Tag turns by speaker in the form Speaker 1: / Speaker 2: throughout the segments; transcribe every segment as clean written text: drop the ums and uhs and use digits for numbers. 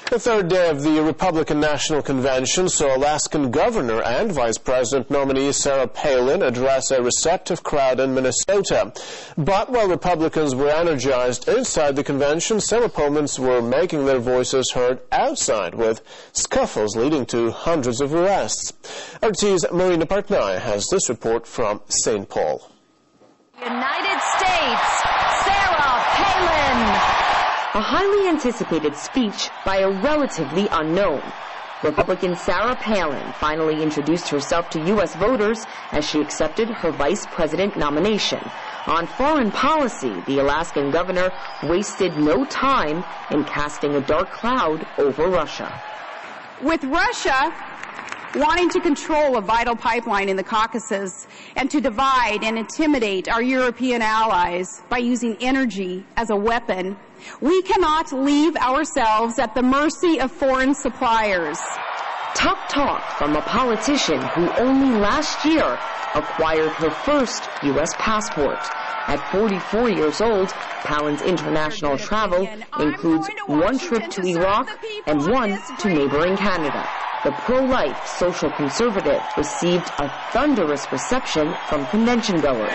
Speaker 1: The third day of the Republican National Convention saw Alaskan Governor and Vice President nominee Sarah Palin address a receptive crowd in Minnesota. But while Republicans were energized inside the convention, some opponents were making their voices heard outside, with scuffles leading to hundreds of arrests. RT's Marina Partnaya has this report from St. Paul.
Speaker 2: United States, Sarah Palin.
Speaker 3: A highly anticipated speech by a relatively unknown. Republican Sarah Palin finally introduced herself to U.S. voters as she accepted her vice president nomination. On foreign policy, the Alaskan governor wasted no time in casting a dark cloud over Russia.
Speaker 4: With Russia wanting to control a vital pipeline in the Caucasus and to divide and intimidate our European allies by using energy as a weapon, we cannot leave ourselves at the mercy of foreign suppliers.
Speaker 3: Tough talk from a politician who only last year acquired her first U.S. passport. At 44 years old, Palin's international travel includes one trip to Iraq and one to neighboring Canada. The pro-life social conservative received a thunderous reception from convention-goers.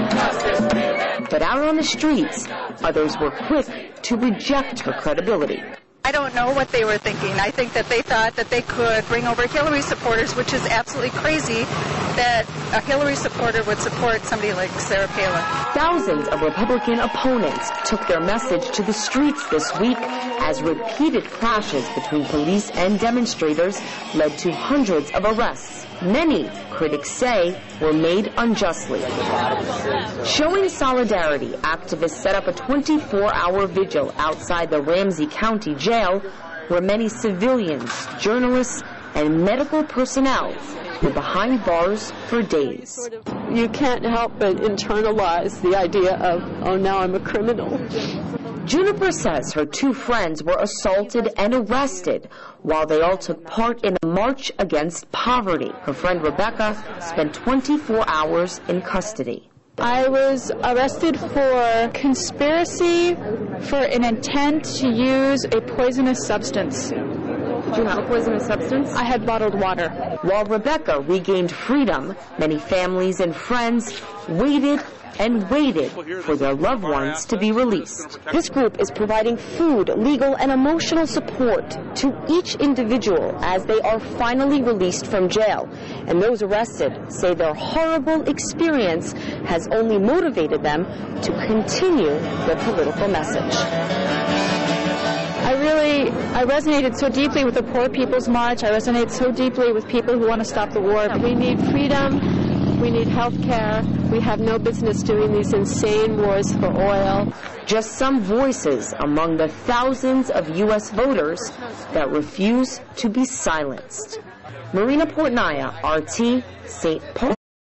Speaker 3: But out on the streets, others were quick to reject her credibility.
Speaker 5: I don't know what they were thinking. I think that they thought that they could bring over Hillary supporters, which is absolutely crazy that a Hillary supporter would support somebody like Sarah Palin.
Speaker 3: Thousands of Republican opponents took their message to the streets this week as repeated clashes between police and demonstrators led to hundreds of arrests. Many, critics say, were made unjustly. Showing solidarity, activists set up a 24-hour vigil outside the Ramsey County Jail, where many civilians, journalists, and medical personnel were behind bars for days.
Speaker 6: You can't help but internalize the idea of, oh, now I'm a criminal.
Speaker 3: Juniper says her two friends were assaulted and arrested while they all took part in a march against poverty. Her friend Rebecca spent 24 hours in custody.
Speaker 7: I was arrested for conspiracy for an intent to use a poisonous substance.
Speaker 3: Did you have a poisonous substance?
Speaker 7: I had bottled water.
Speaker 3: While Rebecca regained freedom, many families and friends waited and waited for their loved ones to be released.
Speaker 8: This group is providing food, legal, and emotional support to each individual as they are finally released from jail. And those arrested say their horrible experience has only motivated them to continue their political message.
Speaker 7: I resonated so deeply with the Poor People's March. I resonate so deeply with people who want to stop the war.
Speaker 6: We need freedom. We need health care. We have no business doing these insane wars for oil.
Speaker 3: Just some voices among the thousands of U.S. voters that refuse to be silenced. Marina Partnaya, RT, St. Paul.